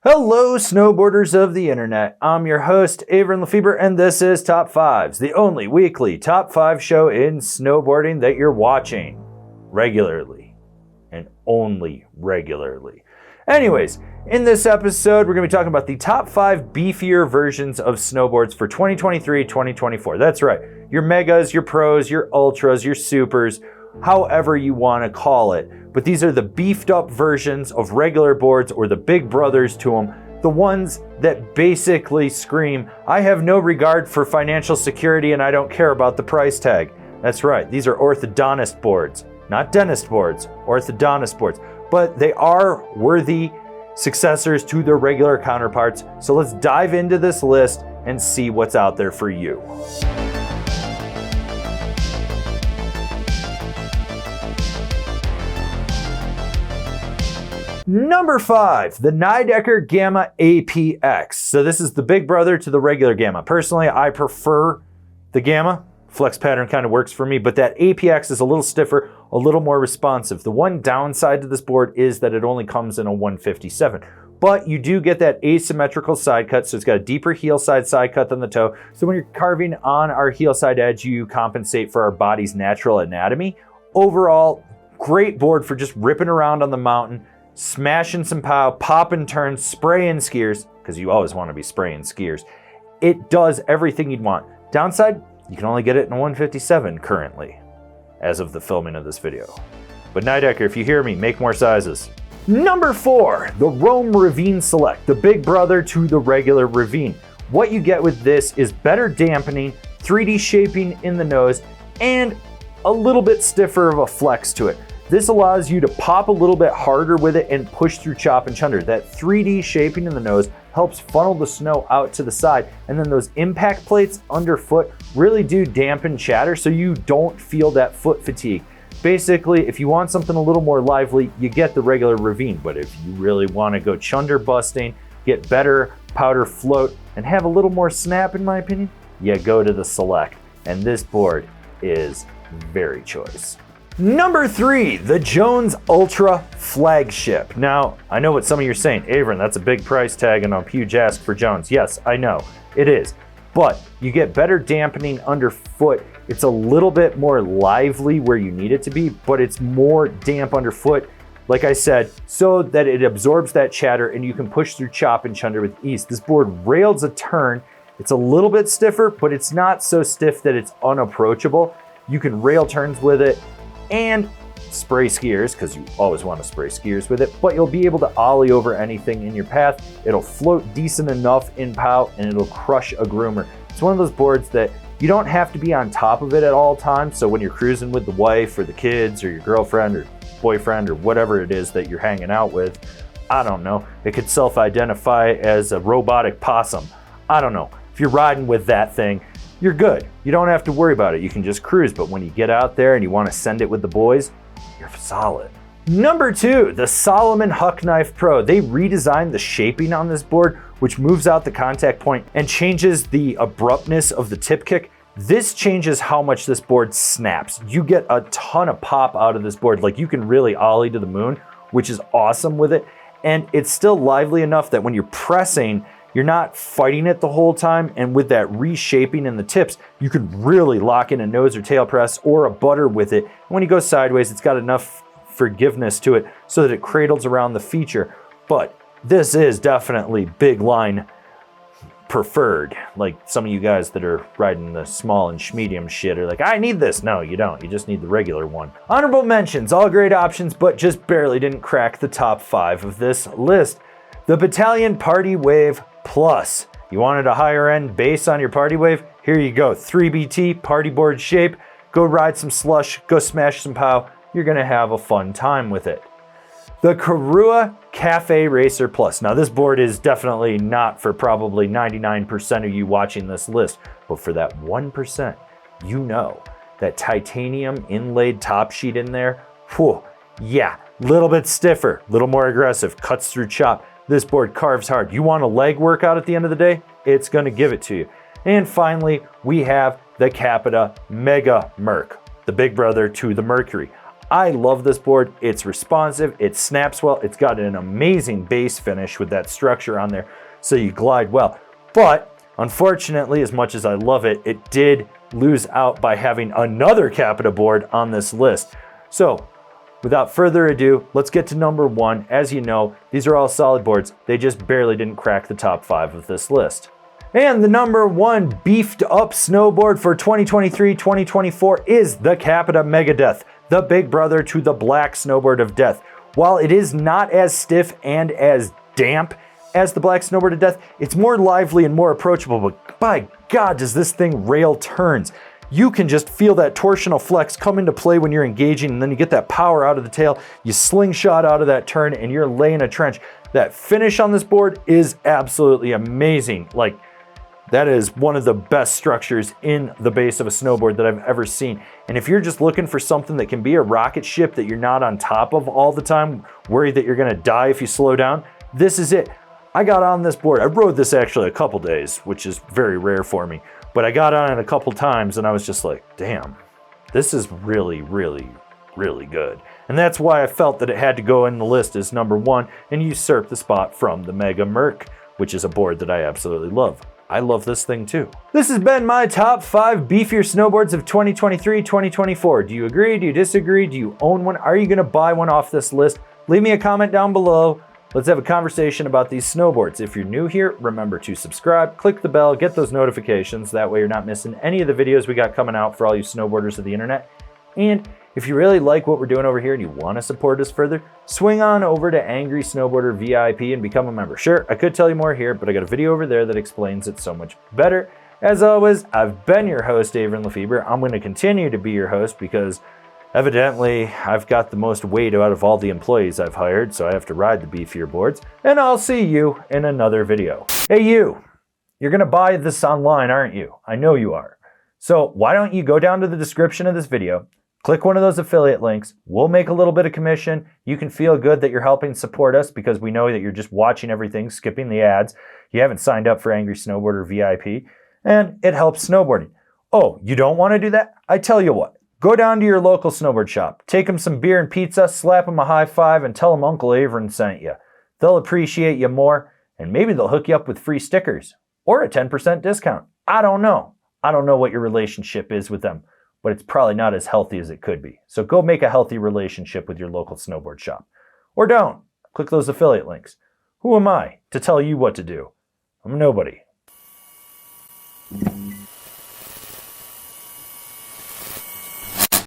Hello, snowboarders of the internet. I'm your host, Avran LeFeber, and this is Top 5s, the only weekly Top 5 show in snowboarding that you're watching regularly and only regularly. Anyways, in this episode, we're going to be talking about the top 5 beefier versions of snowboards for 2023-2024. That's right, your megas, your pros, your ultras, your supers, however you want to call it. But these are the beefed up versions of regular boards, or the big brothers to them, the ones that basically scream, I have no regard for financial security and I don't care about the price tag. That's right, these are orthodontist boards, not dentist boards, orthodontist boards. But they are worthy successors to their regular counterparts. So let's dive into this list and see what's out there for you. Number 5, the Nider Gamma APX. So this is the big brother to the regular Gamma. Personally, I prefer the Gamma. Flex pattern kind of works for me, but that APX is a little stiffer, a little more responsive. The one downside to this board is that it only comes in a 157. But you do get that asymmetrical side cut, so it's got a deeper heel side cut than the toe. So when you're carving on our heel side edge, you compensate for our body's natural anatomy. Overall, great board for just ripping around on the mountain, smashing some pow, popping turns, spraying skiers, because you always want to be spraying skiers. It does everything you'd want. Downside, you can only get it in a 157 currently, as of the filming of this video. But Nider, if you hear me, make more sizes. Number 4, the Ravine Select, the big brother to the regular Ravine. What you get with this is better dampening, 3D shaping in the nose, and a little bit stiffer of a flex to it. This allows you to pop a little bit harder with it and push through chop and chunder. That 3D shaping in the nose helps funnel the snow out to the side, and then those impact plates underfoot really do dampen chatter so you don't feel that foot fatigue. Basically, if you want something a little more lively, you get the regular Ravine, but if you really want to go chunder busting, get better powder float, and have a little more snap in my opinion, you go to the Select, and this board is very choice. Number 3, the Jones Ultra Flagship. Now, I know what some of you are saying, Avran, that's a big price tag and a huge ask for Jones. Yes, I know, it is. But you get better dampening underfoot. It's a little bit more lively where you need it to be, but it's more damp underfoot, like I said, so that it absorbs that chatter and you can push through chop and chunder with ease. This board rails a turn. It's a little bit stiffer, but it's not so stiff that it's unapproachable. You can rail turns with it and spray skiers, because you always want to spray skiers with it, but you'll be able to ollie over anything in your path. It'll float decent enough in pow, and it'll crush a groomer. It's one of those boards that you don't have to be on top of it at all times, so when you're cruising with the wife or the kids or your girlfriend or boyfriend or whatever it is that you're hanging out with, I don't know, it could self-identify as a robotic possum. I don't know. If you're riding with that thing, you're good. You don't have to worry about it. You can just cruise, but when you get out there and you want to send it with the boys, you're solid. Number 2, the Salomon Huck Knife Pro. They redesigned the shaping on this board, which moves out the contact point and changes the abruptness of the tip kick. This changes how much this board snaps. You get a ton of pop out of this board. Like, you can really ollie to the moon, which is awesome with it. And it's still lively enough that when you're pressing, you're not fighting it the whole time, and with that reshaping in the tips, you could really lock in a nose or tail press or a butter with it. And when you go sideways, it's got enough forgiveness to it so that it cradles around the feature. But this is definitely big line preferred. Like some of you guys that are riding the small and medium shit are like, I need this. No, you don't. You just need the regular one. Honorable mentions, all great options, but just barely didn't crack the top 5 of this list. The Battalion Party Wave Plus. You wanted a higher end base on your Party Wave? Here you go. 3BT party board shape. Go ride some slush, go smash some pow. You're gonna have a fun time with it. The Korua Cafe Racer Plus. Now this board is definitely not for probably 99% of you watching this list, but for that 1%, you know, that titanium inlaid top sheet in there, whew, yeah, little bit stiffer, little more aggressive, cuts through chop. This board carves hard. You want a leg workout at the end of the day? It's gonna give it to you. And finally, we have the Capita Mega Merc, the big brother to the Mercury. I love this board. It's responsive, it snaps well, it's got an amazing base finish with that structure on there, so you glide well. But unfortunately, as much as I love it, it did lose out by having another Capita board on this list. So without further ado, let's get to number 1. As you know, these are all solid boards. They just barely didn't crack the top 5 of this list. And the number 1 beefed up snowboard for 2023-2024 is the Capita Megadeth, the big brother to the black snowboard of death. While it is not as stiff and as damp as the black snowboard of death, it's more lively and more approachable, but by God, does this thing rail turns. You can just feel that torsional flex come into play when you're engaging, and then you get that power out of the tail, you slingshot out of that turn, and you're laying a trench. That finish on this board is absolutely amazing. Like, that is one of the best structures in the base of a snowboard that I've ever seen. And if you're just looking for something that can be a rocket ship that you're not on top of all the time, worried that you're gonna die if you slow down, this is it. I got on this board. I rode this actually a couple days, which is very rare for me. But I got on it a couple times and I was just like, damn, this is really, really, really good. And that's why I felt that it had to go in the list as number 1 and usurp the spot from the Mega Merc, which is a board that I absolutely love. I love this thing too. This has been my top 5 beefier snowboards of 2023-2024. Do you agree? Do you disagree? Do you own one? Are you gonna buy one off this list? Leave me a comment down below. Let's have a conversation about these snowboards. If you're new here, remember to subscribe, click the bell, get those notifications. That way you're not missing any of the videos we got coming out for all you snowboarders of the internet. And if you really like what we're doing over here and you want to support us further, swing on over to Angry Snowboarder VIP and become a member. Sure, I could tell you more here, but I got a video over there that explains it so much better. As always, I've been your host, Avran LeFeber. I'm going to continue to be your host because evidently I've got the most weight out of all the employees I've hired, so I have to ride the beefier boards. And I'll see you in another video. Hey you, you're going to buy this online, aren't you? I know you are. So why don't you go down to the description of this video, click one of those affiliate links. We'll make a little bit of commission. You can feel good that you're helping support us because we know that you're just watching everything, skipping the ads. You haven't signed up for Angry Snowboarder VIP, and it helps snowboarding. Oh, you don't want to do that? I tell you what, go down to your local snowboard shop, take them some beer and pizza, slap them a high five, and tell them Uncle Avran sent you. They'll appreciate you more, and maybe they'll hook you up with free stickers or a 10% discount. I don't know. I don't know what your relationship is with them, but it's probably not as healthy as it could be. So go make a healthy relationship with your local snowboard shop. Or don't. Click those affiliate links. Who am I to tell you what to do? I'm nobody.